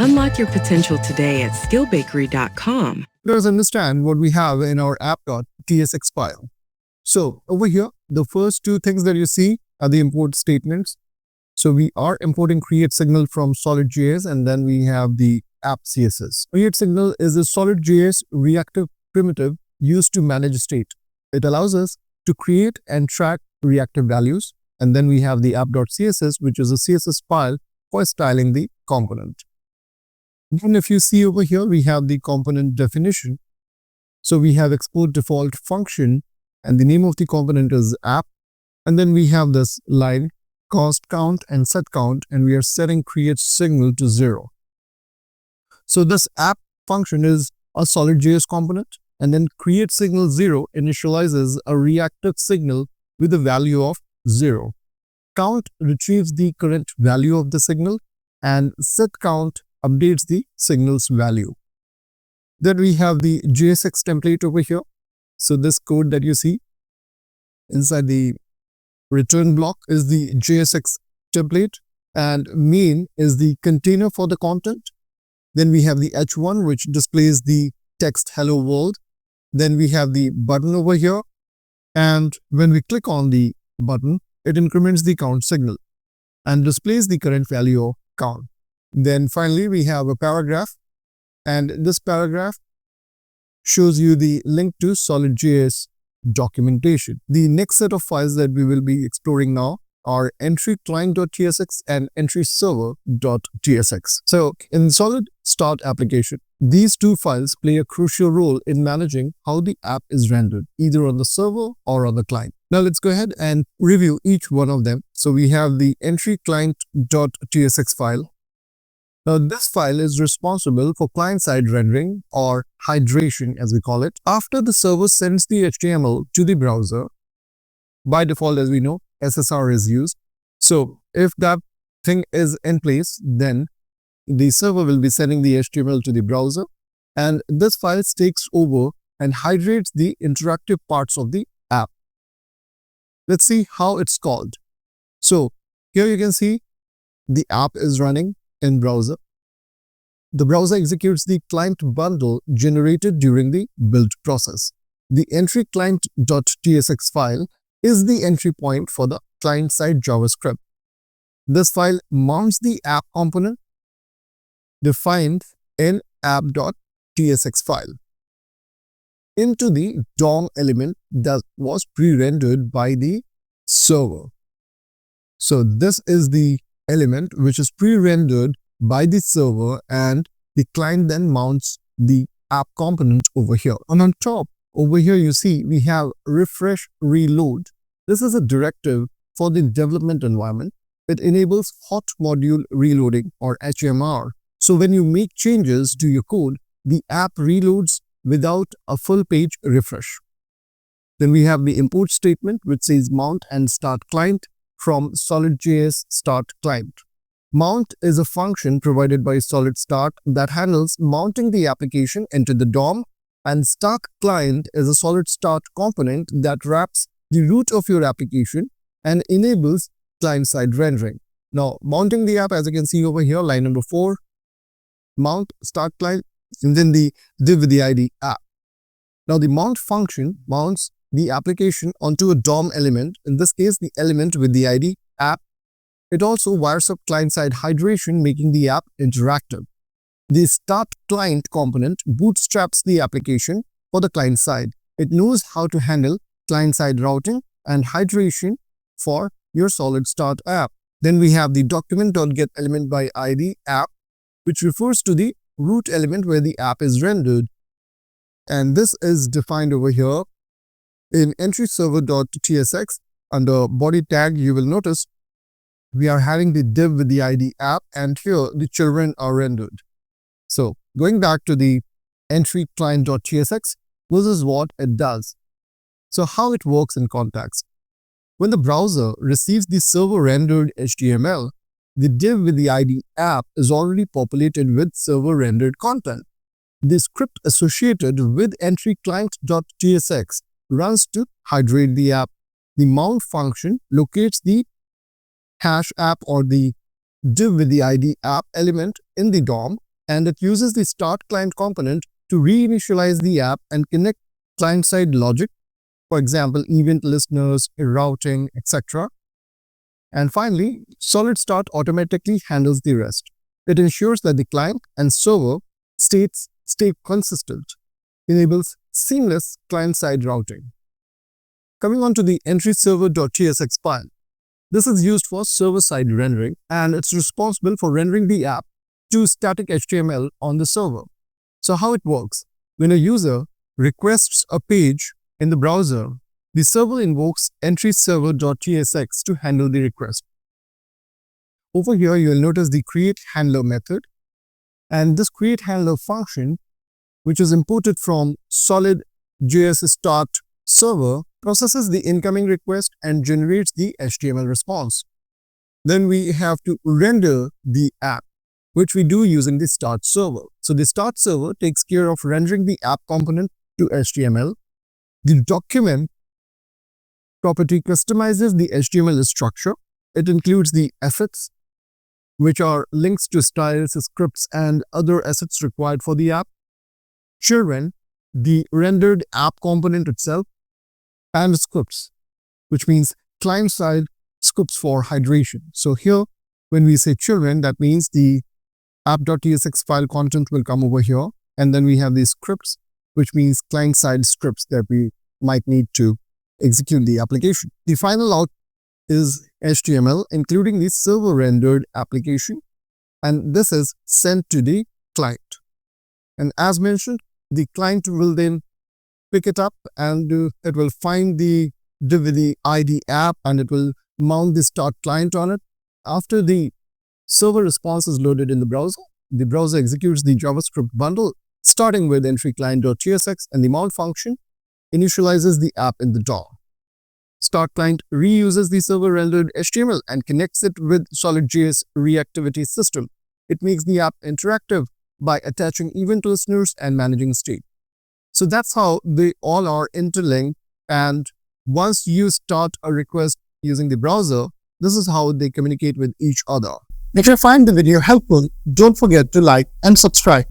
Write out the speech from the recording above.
Unlock your potential today at skillbakery.com. Let's understand what we have in our app.tsx file. So over here, the first two things that you see are the import statements. So we are importing create signal from solid.js, and then we have the app CSS. Create signal is a solid.js reactive primitive used to manage state. It allows us to create and track reactive values. And then we have the app.css, which is a CSS file for styling the component. Then if you see over here, we have the component definition. So we have export default function, and the name of the component is app. And then we have this line, cost count and set count, and we are setting create signal to 0. So this app function is a solid.js component, and then create signal 0 initializes a reactive signal with a value of 0. Count retrieves the current value of the signal, and set count updates the signal's value. Then we have the JSX template over here. So this code that you see inside the return block is the JSX template, and main is the container for the content. Then we have the h1, which displays the text hello world. Then we have the button over here, and when we click on the button, it increments the count signal and displays the current value of count. Then finally, we have a paragraph, and this paragraph shows you the link to solid.js documentation. The next set of files that we will be exploring now are entry_client.tsx and entry_server.tsx. So in SolidStart application, these two files play a crucial role in managing how the app is rendered, either on the server or on the client. Now let's go ahead and review each one of them. So we have the entry_client.tsx file. Now this file is responsible for client-side rendering, or hydration as we call it, after the server sends the HTML to the browser. By default, as we know, SSR is used. So if that thing is in place, then the server will be sending the HTML to the browser, and this file takes over and hydrates the interactive parts of the app. Let's see how it's called. So here you can see the app is running in browser. The browser executes the client bundle generated during the build process. The entry_client.tsx file is the entry point for the client-side JavaScript. This file mounts the app component defined in app.tsx file into the DOM element that was pre-rendered by the server. So this is the element which is pre-rendered by the server, and the client then mounts the app component over here. And on top over here, you see we have refresh reload. This is a directive for the development environment. It enables hot module reloading, or HMR. So when you make changes to your code, the app reloads without a full page refresh. Then we have the import statement, which says mount and start client from solid.js start client. Mount is a function provided by SolidStart that handles mounting the application into the DOM, and start client is a SolidStart component that wraps the root of your application and enables client-side rendering. Now, mounting the app, as you can see over here, line number 4, mount start client, and then the div with the ID app. Now, the mount function mounts the application onto a DOM element, in this case, the element with the ID app. It also wires up client-side hydration, making the app interactive. The start client component bootstraps the application for the client side. It knows how to handle client-side routing and hydration for your SolidStart app. Then we have the document.getElementById app, which refers to the root element where the app is rendered. And this is defined over here in entry_server.tsx. Under body tag, you will notice we are having the div with the ID app, and here the children are rendered. So going back to the entry_client.tsx, this is what it does. So how it works in context. When the browser receives the server-rendered HTML, the div with the ID app is already populated with server-rendered content. The script associated with entry_client.tsx runs to hydrate the app. The mount function locates the hash app or the div with the ID app element in the DOM and it uses the start client component to reinitialize the app and connect client-side logic, for example, event listeners, routing, etc. And finally, SolidStart automatically handles the rest. It ensures that the client and server states stay consistent, enables seamless client-side routing. Coming on to the entryserver.tsx file. This is used for server-side rendering, and it's responsible for rendering the app to static HTML on the server. So how it works? When a user requests a page in the browser, the server invokes entryserver.tsx to handle the request. Over here, you'll notice the createHandler method, and this createHandler function, which is imported from SolidStart server, processes the incoming request and generates the HTML response. Then we have to render the app, which we do using the start server. So the start server takes care of rendering the app component to HTML. The document property customizes the HTML structure. It includes the assets, which are links to styles, scripts, and other assets required for the app. Children, the rendered app component itself, and scripts, which means client-side scripts for hydration. So here, when we say children, that means the app.tsx file content will come over here. And then we have these scripts, which means client-side scripts that we might need to execute the application. The final out is HTML, including the server-rendered application. And this is sent to the client. And as mentioned, the client will then pick it up and it will find the div with the ID app and it will mount the start client on it. After the server response is loaded in the browser executes the JavaScript bundle starting with entryClient.tsx, and the mount function initializes the app in the DOM. Start client reuses the server rendered HTML and connects it with SolidJS reactivity system. It makes the app interactive by attaching event listeners and managing state. So that's how they all are interlinked, and once you start a request using the browser, this is how they communicate with each other. If you find the video helpful, don't forget to like and subscribe.